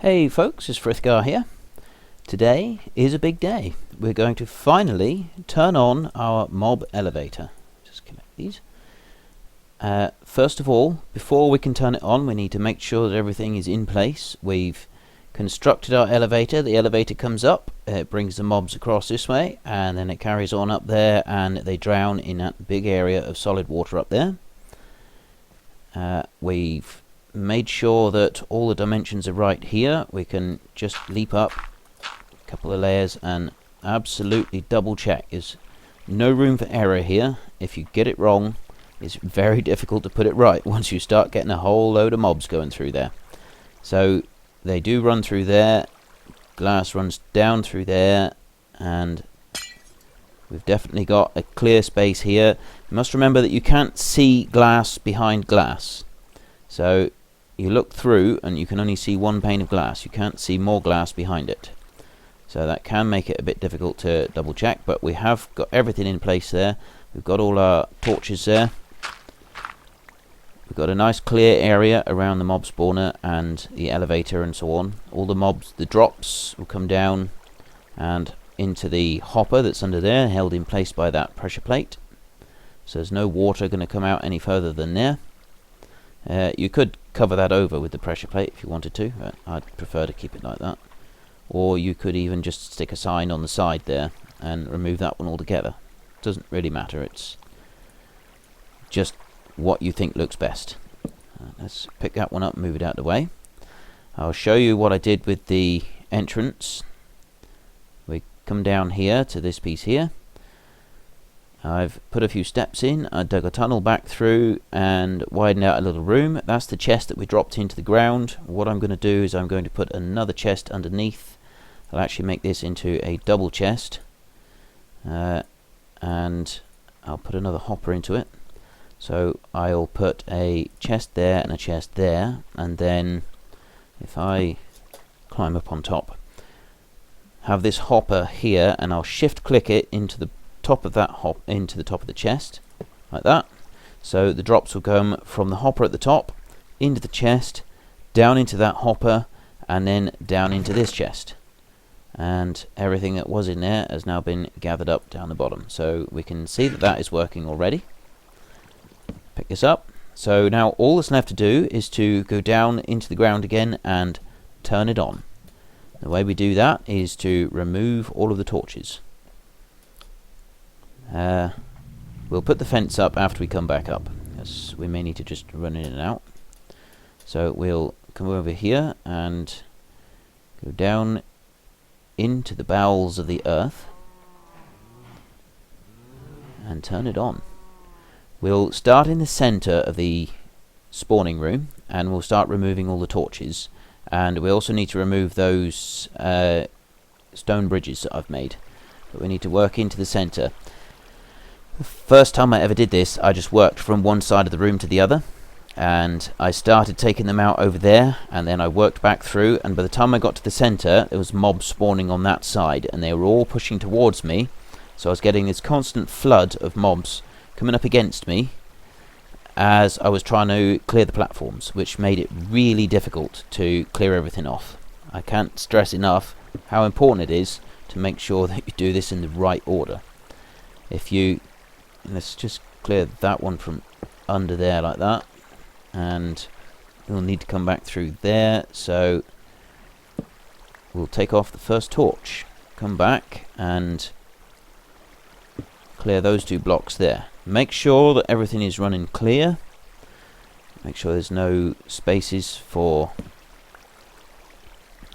Hey folks, it's Frithgar here. Today is a big day. We're going to finally turn on our mob elevator. Just connect these. First of all, before we can turn it on, we need to make sure that everything is in place. We've constructed our elevator. The elevator comes up, it brings the mobs across this way, and then it carries on up there, and they drown in that big area of solid water up there. We've made sure that all the dimensions are right here. We can just leap up a couple of layers and absolutely double check. There's no room for error here. If you get it wrong, it's very difficult to put it right once you start getting a whole load of mobs going through there. So they do run through there, glass runs down through there, and we've definitely got a clear space here. You must remember that you can't see glass behind glass. So you look through and you can only see one pane of glass. You can't see more glass behind it. So that can make it a bit difficult to double check, but we have got everything in place there. We've got all our torches there. We've got a nice clear area around the mob spawner and the elevator and so on. All the mobs, the drops will come down and into the hopper that's under there, held in place by that pressure plate. So there's no water going to come out any further than there. You could cover that over with the pressure plate if you wanted to, but I'd prefer to keep it like that. Or you could even just stick a sign on the side there and remove that one altogether. Doesn't really matter, it's just what you think looks best. Let's pick that one up and move it out of the way. I'll show you what I did with the entrance. We come down here to this piece here. I've put a few steps in, I dug a tunnel back through and widened out a little room. That's the chest that we dropped into the ground. What I'm going to do is I'm going to put another chest underneath. I'll actually make this into a double chest, and I'll put another hopper into it. So I'll put a chest there and a chest there, and then if I climb up on top, have this hopper here, and I'll shift click it into the top of that into the top of the chest, like that. So the drops will come from the hopper at the top into the chest, down into that hopper, and then down into this chest. And everything that was in there has now been gathered up down the bottom. So we can see that that is working already. Pick this up. So now all that's left to do is to go down into the ground again and turn it on. The way we do that is to remove all of the torches. We'll put the fence up after we come back up, because we may need to just run in and out. So we'll come over here and go down into the bowels of the earth and turn it on. We'll start in the center of the spawning room and we'll start removing all the torches, and we also need to remove those stone bridges that I've made, but we need to work into the center. The first time I ever did this, I just worked from one side of the room to the other, and I started taking them out over there, and then I worked back through, and by the time I got to the center there was mobs spawning on that side, and they were all pushing towards me, so I was getting this constant flood of mobs coming up against me as I was trying to clear the platforms, which made it really difficult to clear everything off. I can't stress enough how important it is to make sure that you do this in the right order. If you let's just clear that one from under there like that, and we'll need to come back through there, so we'll take off the first torch, come back and clear those two blocks there. Make sure that everything is running clear, make sure there's no spaces for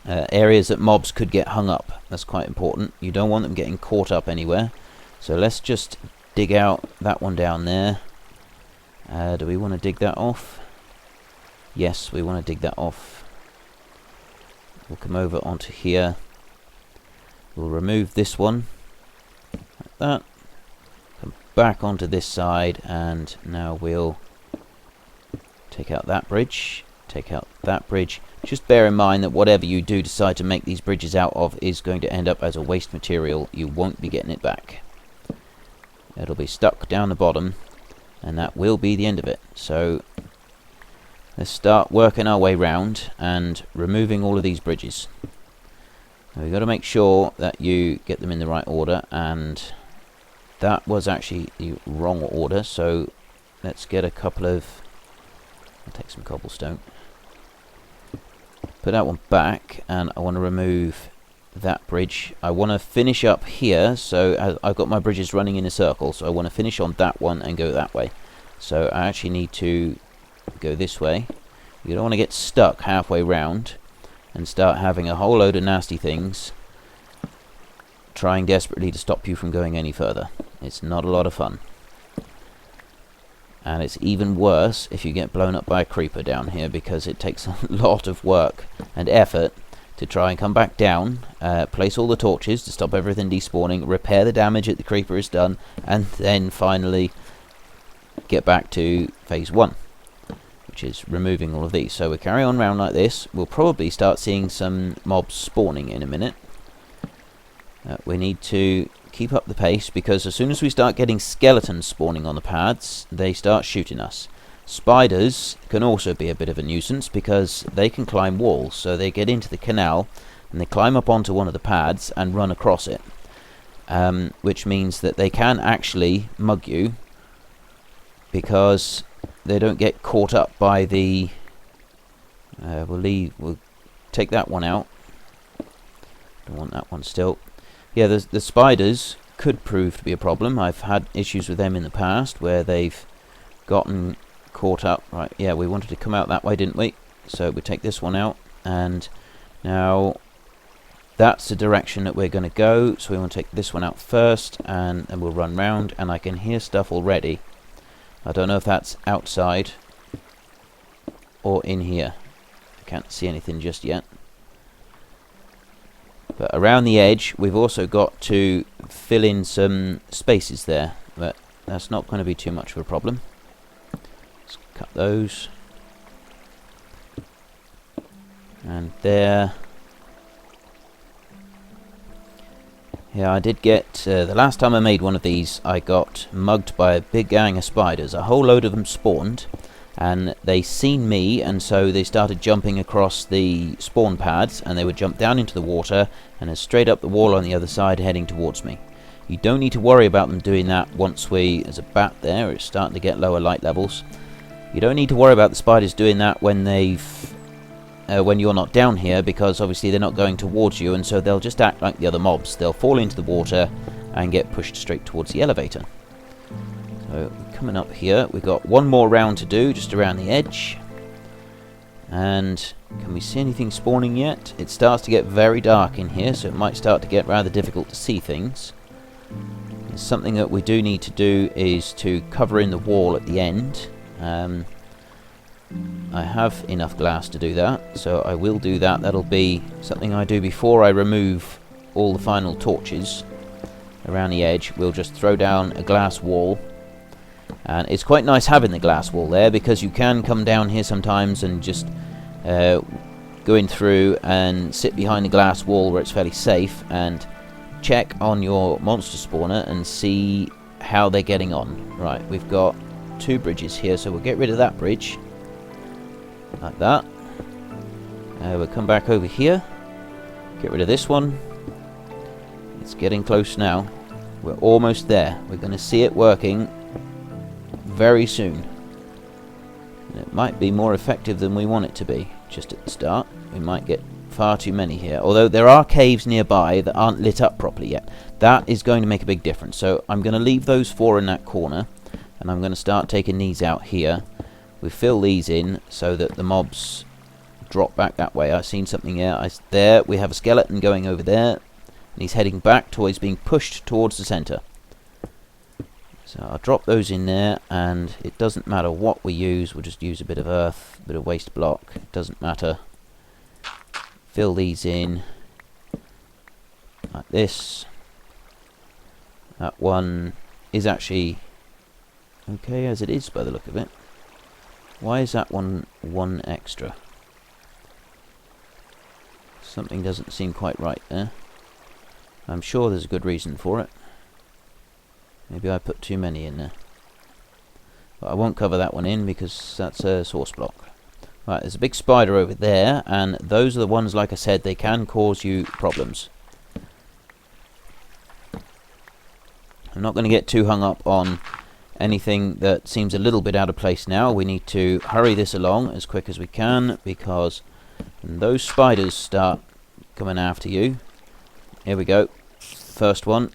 areas that mobs could get hung up. That's quite important. You don't want them getting caught up anywhere. So let's just dig out that one down there. Do we want to dig that off? Yes, we want to dig that off. We'll come over onto here. We'll remove this one, like that. Come back onto this side, and now we'll take out that bridge, take out that bridge. Just bear in mind that whatever you do decide to make these bridges out of is going to end up as a waste material. You won't be getting it back. It'll be stuck down the bottom, and that will be the end of it. So Let's start working our way round and removing all of these bridges. Now we've got to make sure that you get them in the right order, and that was actually the wrong order, so let's get a couple of... I'll take some cobblestone. Put that one back, and I want to remove that bridge. I want to finish up here, so I've got my bridges running in a circle, so I want to finish on that one and go that way. So I actually need to go this way. You don't want to get stuck halfway round and start having a whole load of nasty things trying desperately to stop you from going any further. It's not a lot of fun. And it's even worse if you get blown up by a creeper down here, because it takes a lot of work and effort to try and come back down, place all the torches to stop everything despawning, repair the damage that the creeper has done, and then finally get back to phase 1, which is removing all of these. So we'll carry on round like this. We'll probably start seeing some mobs spawning in a minute. We need to keep up the pace, because as soon as we start getting skeletons spawning on the pads, they start shooting us. Spiders can also be a bit of a nuisance, because they can climb walls, so they get into the canal and they climb up onto one of the pads and run across it, which means that they can actually mug you, because they don't get caught up by the... we'll take that one out. Don't want that one still. Yeah, the spiders could prove to be a problem. I've had issues with them in the past where they've gotten caught up. Right, yeah, we wanted to come out that way, didn't we? So we take this one out, and now that's the direction that we're going to go. So we want to take this one out first, and then we'll run round, and I can hear stuff already. I don't know if that's outside or in here. I can't see anything just yet. But around the edge, we've also got to fill in some spaces there, but that's not going to be too much of a problem. Let's cut those. And there. Yeah, I did get... the last time I made one of these, I got mugged by a big gang of spiders. A whole load of them spawned, and they seen me, and so they started jumping across the spawn pads, and they would jump down into the water and then straight up the wall on the other side, heading towards me. You don't need to worry about them doing that once there's a bat there. It's starting to get lower light levels. You don't need to worry about the spiders doing that when when you're not down here, because obviously they're not going towards you, and so they'll just act like the other mobs. They'll fall into the water and get pushed straight towards the elevator. So coming up here, we've got one more round to do, just around the edge. And can we see anything spawning yet? It starts to get very dark in here, so it might start to get rather difficult to see things. Something that we do need to do is to cover in the wall at the end. I have enough glass to do that, so I will do that. That'll be something I do before I remove all the final torches around the edge. We'll just throw down a glass wall. And it's quite nice having the glass wall there, because you can come down here sometimes and just go in through and sit behind the glass wall where it's fairly safe and check on your monster spawner and see how they're getting on. Right, we've got 2 bridges here, so we'll get rid of that bridge. Like that. We'll come back over here. Get rid of this one. It's getting close now. We're almost there. We're going to see it working very soon. And it might be more effective than we want it to be just at the start. We might get far too many here, although there are caves nearby that aren't lit up properly yet. That is going to make a big difference. So I'm going to leave those 4 in that corner, and I'm going to start taking these out here. We fill these in so that the mobs drop back that way. I've seen something there. We have a skeleton going over there, and he's heading back towards being pushed towards the center. So I'll drop those in there, and it doesn't matter what we use. We'll just use a bit of earth, a bit of waste block. It doesn't matter. Fill these in like this. That one is actually okay as it is by the look of it. Why is that one extra? Something doesn't seem quite right there. I'm sure there's a good reason for it. Maybe I put too many in there. But I won't cover that one in because that's a source block. Right, there's a big spider over there, and those are the ones, like I said, they can cause you problems. I'm not going to get too hung up on anything that seems a little bit out of place now. We need to hurry this along as quick as we can, because when those spiders start coming after you. Here we go. First one.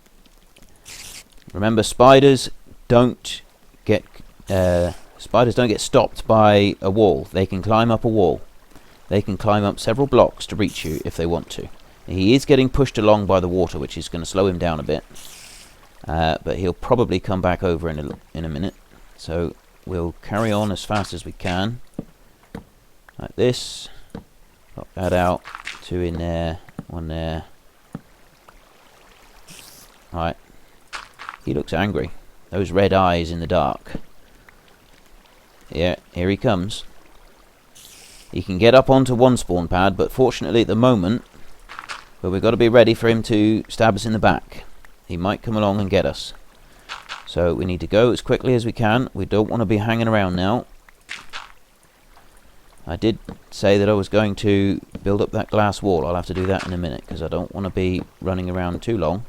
Remember, spiders don't get stopped by a wall. They can climb up a wall. They can climb up several blocks to reach you if they want to. He is getting pushed along by the water, which is going to slow him down a bit. But he'll probably come back over in a minute. So we'll carry on as fast as we can. Like this. Pop that out. 2 in there. 1 there. Right. He looks angry. Those red eyes in the dark. Yeah, here he comes. He can get up onto one spawn pad, but fortunately at the moment, well, we've got to be ready for him to stab us in the back. He might come along and get us. So we need to go as quickly as we can. We don't want to be hanging around now. I did say that I was going to build up that glass wall. I'll have to do that in a minute, because I don't want to be running around too long.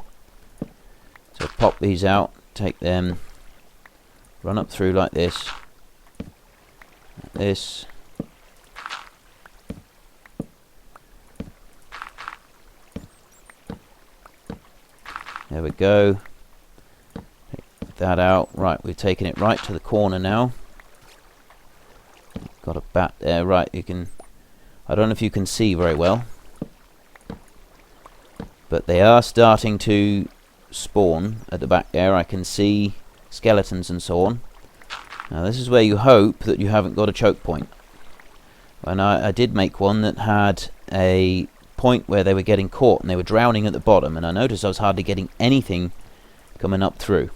So pop these out, take them, run up through like this. Like this. There we go. Take that out. Right, we've taken it right to the corner now. Got a bat there. Right, you can... I don't know if you can see very well, but they are starting to spawn at the back there. I can see skeletons and so on. Now this is where you hope that you haven't got a choke point. And I did make one that had a point where they were getting caught and they were drowning at the bottom, and I noticed I was hardly getting anything coming up through,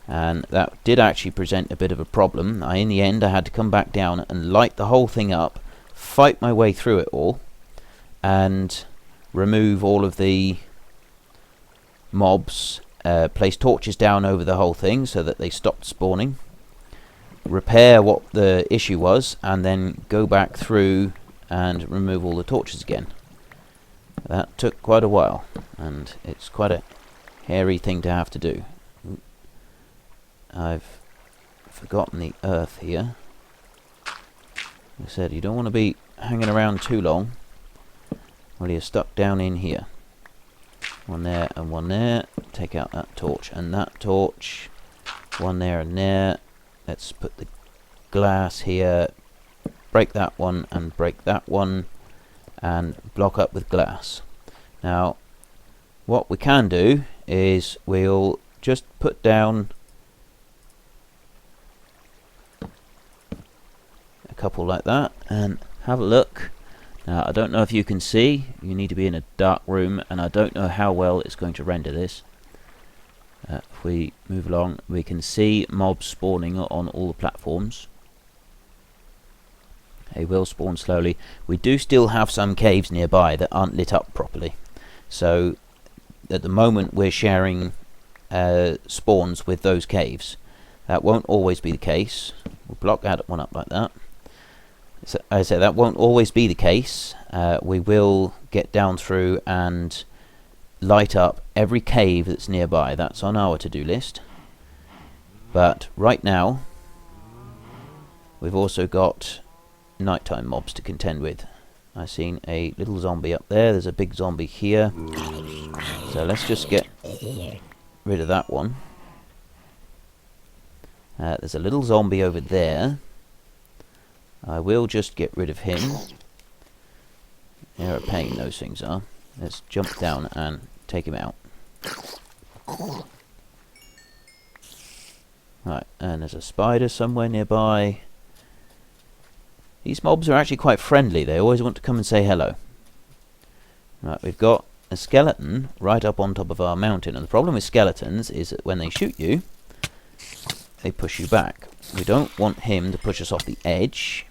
and that did actually present a bit of a problem. In the end I had to come back down and light the whole thing up, fight my way through it all, and remove all of the mobs, place torches down over the whole thing so that they stopped spawning, repair what the issue was, and then go back through and remove all the torches again. That took quite a while, and it's quite a hairy thing to have to do. I've forgotten the earth here. Like I said, you don't want to be hanging around too long while you're stuck down in here. 1 there and 1 there. Take out that torch and that torch. 1 there and there. Let's put the glass here. Break that one and break that one, and block up with glass. Now what we can do is we'll just put down a couple like that and have a look. Now I don't know if you can see, you need to be in a dark room, and I don't know how well it's going to render this. If we move along, we can see mobs spawning on all the platforms. They will spawn slowly. We do still have some caves nearby that aren't lit up properly, so at the moment we're sharing spawns with those caves. That won't always be the case. We'll block that one up like that. So, as I said, that won't always be the case. We will get down through and light up every cave that's nearby. That's on our to-do list. But right now we've also got nighttime mobs to contend with. I've seen a little zombie up there. There's a big zombie here. So let's just get rid of that one. There's a little zombie over there. I will just get rid of him. They're a pain, those things are. Let's jump down and take him out. Right, and there's a spider somewhere nearby. These mobs are actually quite friendly. They always want to come and say hello. Right, we've got a skeleton right up on top of our mountain, and the problem with skeletons is that when they shoot you, they push you back. We don't want him to push us off the edge.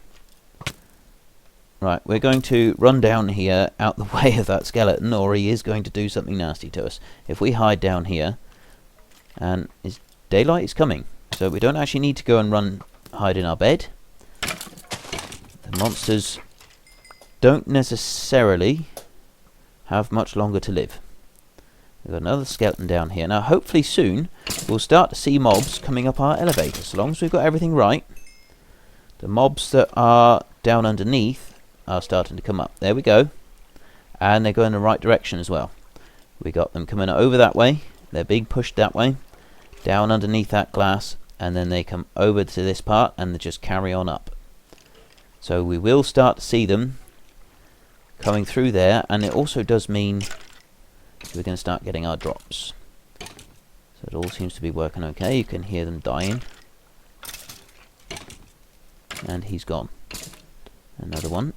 Right, we're going to run down here out the way of that skeleton, or he is going to do something nasty to us. If we hide down here, and daylight is coming, so we don't actually need to go and hide in our bed. The monsters don't necessarily have much longer to live. We've got another skeleton down here. Now hopefully soon we'll start to see mobs coming up our elevator. So long as we've got everything right, the mobs that are down underneath are starting to come up. There we go. And they're going in the right direction as well. We got them coming over that way. They're being pushed that way, down underneath that glass, and then they come over to this part and they just carry on up. So we will start to see them coming through there, and it also does mean we're going to start getting our drops. So it all seems to be working okay. You can hear them dying. And he's gone. Another one.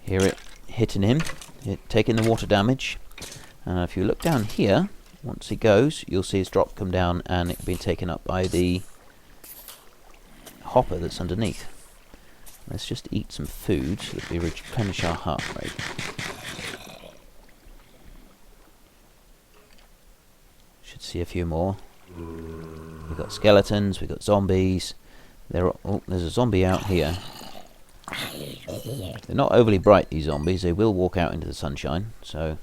Hear it hitting him, taking the water damage. And if you look down here, once he goes, you'll see his drop come down and it being taken up by the hopper that's underneath. Let's just eat some food so that we replenish our heart rate. Should see a few more. We've got skeletons, we've got zombies. Oh, there's a zombie out here. They're not overly bright, these zombies. They will walk out into the sunshine, so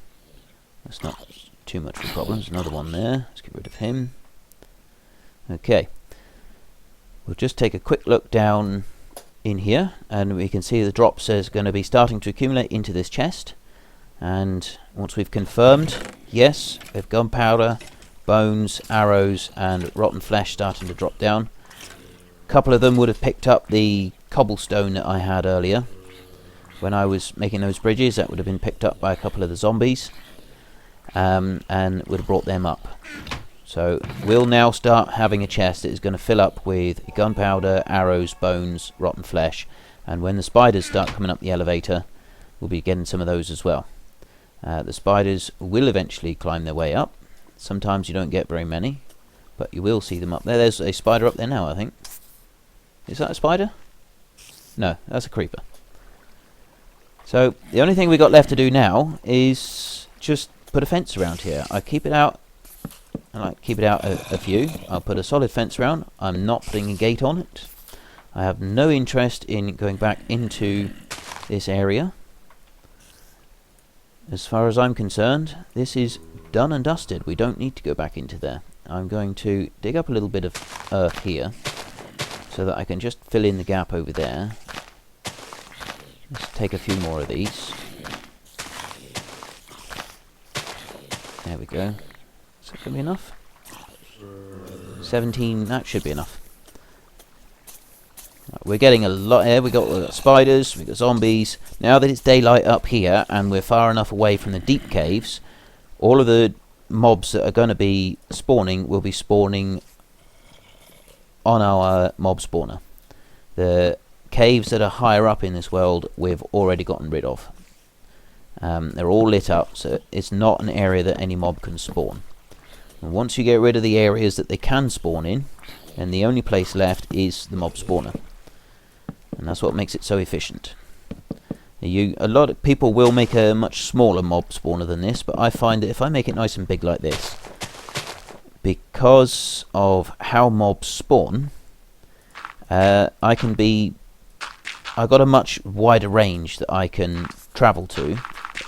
that's not too much of a problem. There's another one there. Let's get rid of him. Okay. We'll just take a quick look down in here, and we can see the drops is going to be starting to accumulate into this chest. And once we've confirmed, yes, we have gunpowder, bones, arrows, and rotten flesh starting to drop down. A couple of them would have picked up the cobblestone that I had earlier. When I was making those bridges, that would have been picked up by a couple of the zombies, and would have brought them up. So we'll now start having a chest that is going to fill up with gunpowder, arrows, bones, rotten flesh, and when the spiders start coming up the elevator, we'll be getting some of those as well. The spiders will eventually climb their way up. Sometimes you don't get very many, but you will see them up there. There's a spider up there now, I think. Is that a spider? No, that's a creeper. So the only thing we've got left to do now is just put a fence around here. I keep it out. I like to keep it out a few. I'll put a solid fence around. I'm not putting a gate on it. I have no interest in going back into this area. As far as I'm concerned, this is done and dusted. We don't need to go back into there. I'm going to dig up a little bit of earth here so that I can just fill in the gap over there. Let's take a few more of these. There we go. Is that going to be enough? 17, that should be enough. Right, we're getting a lot here. We've got spiders, we've got zombies. Now that it's daylight up here and we're far enough away from the deep caves, all of the mobs that are going to be spawning will be spawning on our mob spawner. The caves that are higher up in this world we've already gotten rid of. They're all lit up, so it's not an area that any mob can spawn. And once you get rid of the areas that they can spawn in, then the only place left is the mob spawner. And that's what makes it so efficient. A lot of people will make a much smaller mob spawner than this, but I find that if I make it nice and big like this, because of how mobs spawn, I've got a much wider range that I can travel to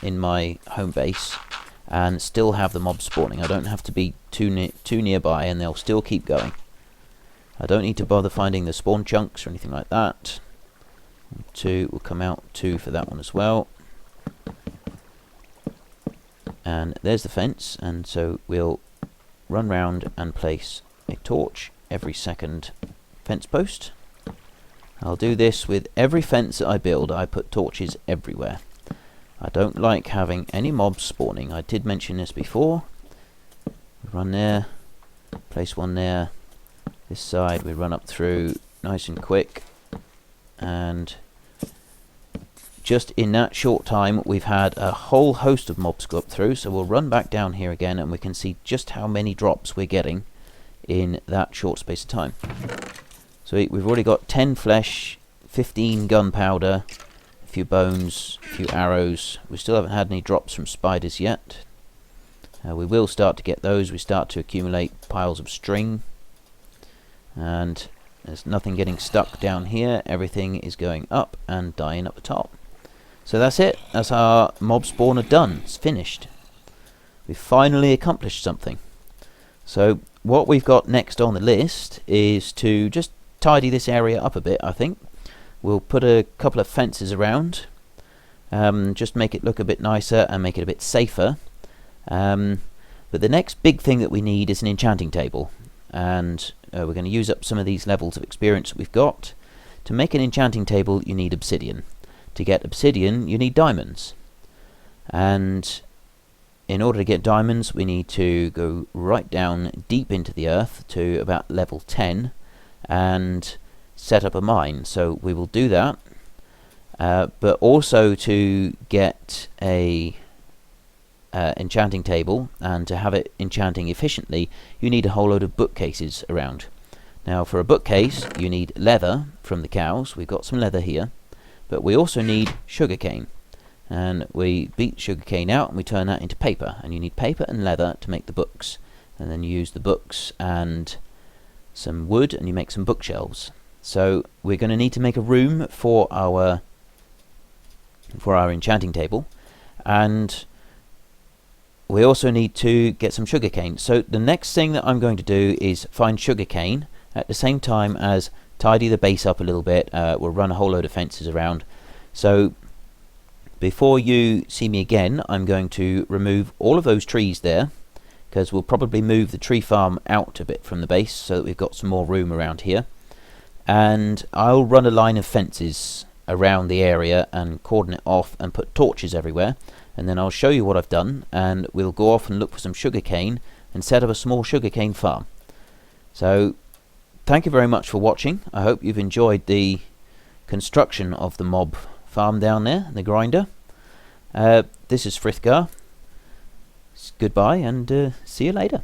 in my home base and still have the mobs spawning. I don't have to be too nearby, and they'll still keep going. I don't need to bother finding the spawn chunks or anything like that. 2 will come out, 2 for that one as well. And there's the fence, and so we'll run round and place a torch every second fence post. I'll do this with every fence that I build. I put torches everywhere. I don't like having any mobs spawning. I did mention this before. We run there, place one there. This side we run up through nice and quick, and just in that short time we've had a whole host of mobs go up through. So we'll run back down here again and we can see just how many drops we're getting in that short space of time. So we've already got 10 flesh, 15 gunpowder, a few bones, a few arrows. We still haven't had any drops from spiders yet. We will start to get those. We start to accumulate piles of string. And There's nothing getting stuck down here. Everything is going up and dying up the top. So that's it. That's our mob spawner done. It's finished. We've finally accomplished something. So what we've got next on the list is to just tidy this area up a bit, I think. We'll put a couple of fences around. Just make it look a bit nicer and make it a bit safer. But the next big thing that we need is an enchanting table. And we're going to use up some of these levels of experience that we've got. To make an enchanting table, you need obsidian. To get obsidian, you need diamonds. And in order to get diamonds, we need to go right down deep into the earth to about level 10 and set up a mine. So we will do that. But also to get a enchanting table and to have it enchanting efficiently, you need a whole load of bookcases around. Now for a bookcase, you need leather from the cows. We've got some leather here. But we also need sugarcane. And we beat sugarcane out and we turn that into paper. And you need paper and leather to make the books. And then you use the books and some wood and you make some bookshelves. So we're going to need to make a room for our enchanting table. And we also need to get some sugarcane. So the next thing that I'm going to do is find sugarcane at the same time as tidy the base up a little bit. We'll run a whole load of fences around. So before you see me again, I'm going to remove all of those trees there, because we'll probably move the tree farm out a bit from the base so that we've got some more room around here. And I'll run a line of fences around the area and cordon it off and put torches everywhere. And then I'll show you what I've done, and we'll go off and look for some sugarcane and set up a small sugarcane farm. So thank you very much for watching. I hope you've enjoyed the construction of the mob farm down there, the grinder. This is Frithgar. Goodbye and see you later.